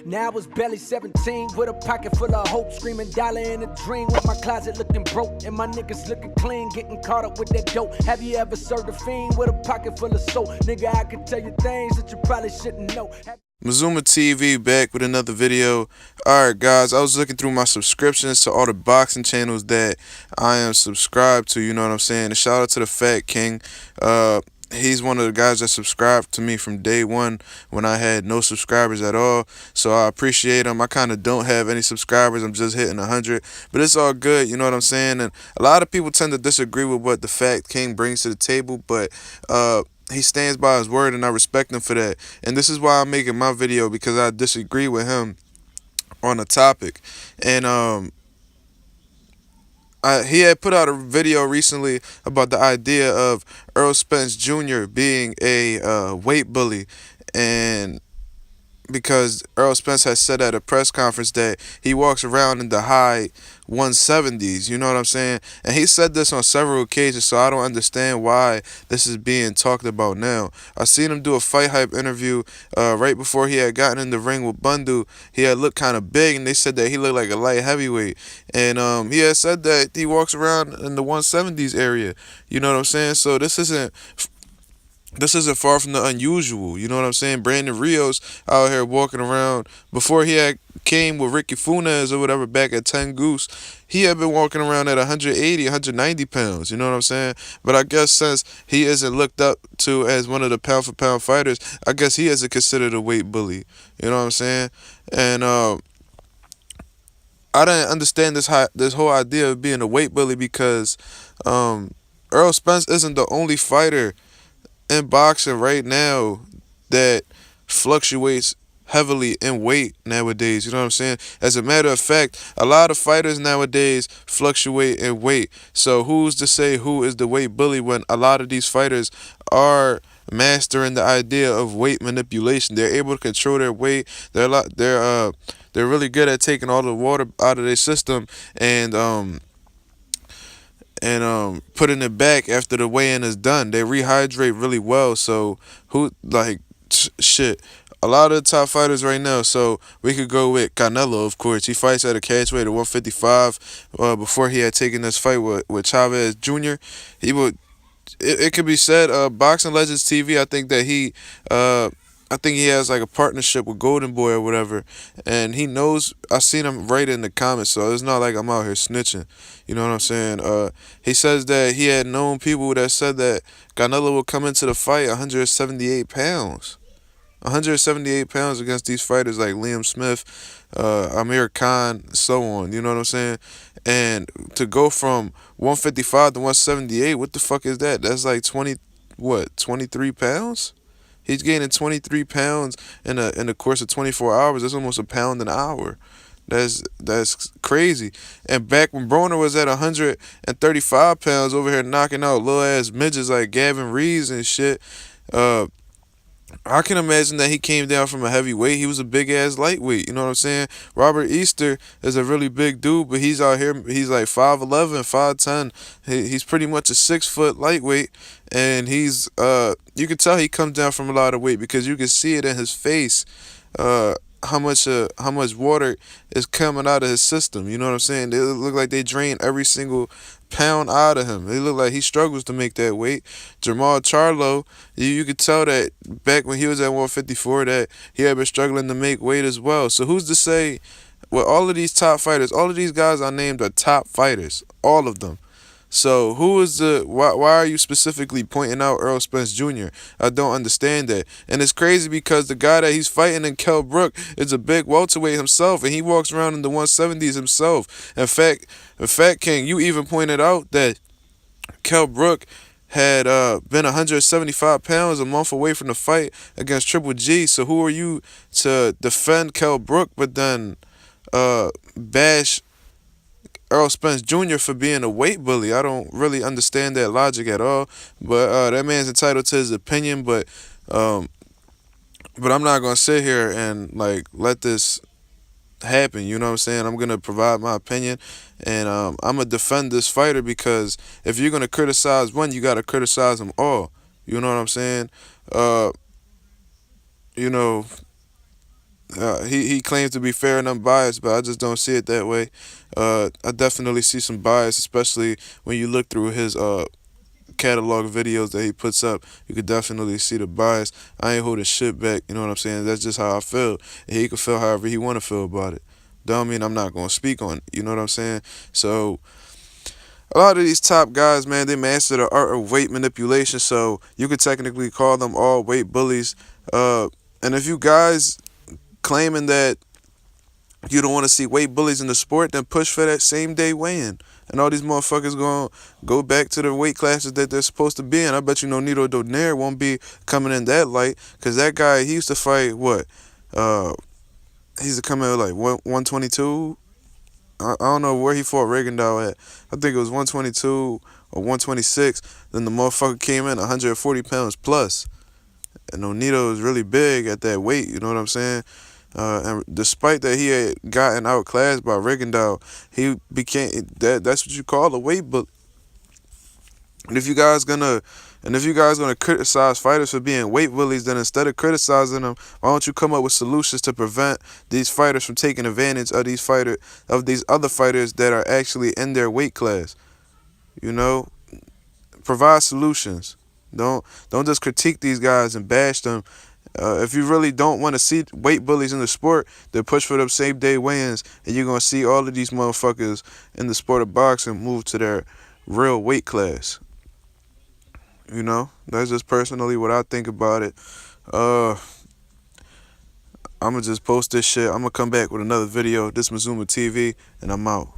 Now I was barely 17 with a pocket full of hope, screaming dollar in a dream with my closet looking broke and my niggas looking clean, getting caught up with that dope. Have you ever served a fiend with a pocket full of soap? Nigga, I can tell you things that you probably shouldn't know. Mazuma TV back with another video. Alright guys, I was looking through my subscriptions to all the boxing channels that I am subscribed to, you know what I'm saying? And shout out to the Fat King. He's one of the guys that subscribed to me from day one when I had no subscribers at all. So I appreciate him. I kind of don't have any subscribers. I'm just hitting 100. But it's all good, you know what I'm saying? And a lot of people tend to disagree with what the Fat King brings to the table, but he stands by his word and I respect him for that. And this is why I'm making my video, because I disagree with him on a topic. And he had put out a video recently about the idea of Errol Spence Jr. being a weight bully, and because Errol Spence has said at a press conference that he walks around in the high 170s, you know what I'm saying? And he said this on several occasions, so I don't understand why this is being talked about now. I seen him do a Fight Hype interview right before he had gotten in the ring with Bundu. He had looked kind of big, and they said that he looked like a light heavyweight. And he had said that he walks around in the 170s area, you know what I'm saying? So this isn't far from the unusual, you know what I'm saying? Brandon Rios out here walking around. Before he had came with Ricky Funes or whatever back at 10 Goose, he had been walking around at 180, 190 pounds, you know what I'm saying? But I guess since he isn't looked up to as one of the pound-for-pound fighters, I guess he isn't considered a weight bully, you know what I'm saying? And I didn't understand this whole idea of being a weight bully, because Errol Spence isn't the only fighter in boxing right now that fluctuates heavily in weight nowadays, you know what I'm saying? As a matter of fact, a lot of fighters nowadays fluctuate in weight. So who's to say who is the weight bully when a lot of these fighters are mastering the idea of weight manipulation? They're able to control their weight. They're really good at taking all the water out of their system and putting it back after the weigh-in is done. They rehydrate really well. So shit, a lot of the top fighters right now. So we could go with Canelo, of course. He fights at a catch weight of 155. Before he had taken this fight with Chavez Jr., he would. It could be said, Boxing Legends TV. I think he has like a partnership with Golden Boy or whatever, and he knows. I seen him right in the comments, so it's not like I'm out here snitching. You know what I'm saying? He says that he had known people that said that Canelo would come into the fight 178 pounds. 178 pounds against these fighters like Liam Smith, Amir Khan, so on. You know what I'm saying? And to go from 155 to 178, what the fuck is that? That's like 23 pounds? He's gaining 23 pounds in the course of 24 hours. That's almost a pound an hour. That's crazy. And back when Broner was at 135 pounds over here knocking out little ass midgets like Gavin Reeves and shit, I can imagine that he came down from a heavyweight. He was a big ass lightweight. You know what I'm saying? Robert Easter is a really big dude, but he's out here. He's like 5'11", 5'10". He's pretty much a 6 foot lightweight, and he's you can tell he comes down from a lot of weight because you can see it in his face. How much water is coming out of his system. You know what I'm saying? They look like they drain every single pound out of him. They look like he struggles to make that weight. Jamal Charlo, you could tell that back when he was at 154 that he had been struggling to make weight as well. So who's to say, with all of these top fighters, all of these guys I named are top fighters, all of them. So who is why are you specifically pointing out Errol Spence Jr.? I don't understand that. And it's crazy because the guy that he's fighting in Kell Brook is a big welterweight himself, and he walks around in the 170s himself. In fact, Fat King, you even pointed out that Kell Brook had been 175 pounds a month away from the fight against Triple G. So who are you to defend Kell Brook but then bash Errol Spence Jr. for being a weight bully? I don't really understand that logic at all. But that man's entitled to his opinion. But I'm not gonna sit here and like let this happen. You know what I'm saying? I'm gonna provide my opinion, and I'm gonna defend this fighter because if you're gonna criticize one, you gotta criticize them all. You know what I'm saying? You know, He claims to be fair and unbiased, but I just don't see it that way. I definitely see some bias, especially when you look through his catalog videos that he puts up. You could definitely see the bias. I ain't holding shit back. You know what I'm saying? That's just how I feel. And he can feel however he want to feel about it. Don't mean I'm not gonna speak on it. You know what I'm saying? So a lot of these top guys, man, they master the art of weight manipulation. So you could technically call them all weight bullies. And if you guys claiming that you don't want to see weight bullies in the sport, then push for that same day weigh-in. And all these motherfuckers gonna go back to the weight classes that they're supposed to be in. I bet you Nonito Donaire won't be coming in that light, cause that guy, he used to fight what? He used to come in like 122. I don't know where he fought Regendow at. I think it was 122 or 126. Then the motherfucker came in 140 pounds plus. And Nonito is really big at that weight. You know what I'm saying? And despite that he had gotten outclassed by Rigondeaux, he became that's what you call a weight bully. And if you guys gonna criticize fighters for being weight bullies, then instead of criticizing them, why don't you come up with solutions to prevent these fighters from taking advantage of these other fighters that are actually in their weight class? You know, provide solutions. Don't just critique these guys and bash them. If you really don't want to see weight bullies in the sport, then push for them same day weigh-ins, and you're gonna see all of these motherfuckers in the sport of boxing move to their real weight class. You know, that's just personally what I think about it. Uh, I'm gonna just post this shit. I'm gonna come back with another video. This Mazuma TV, and I'm out.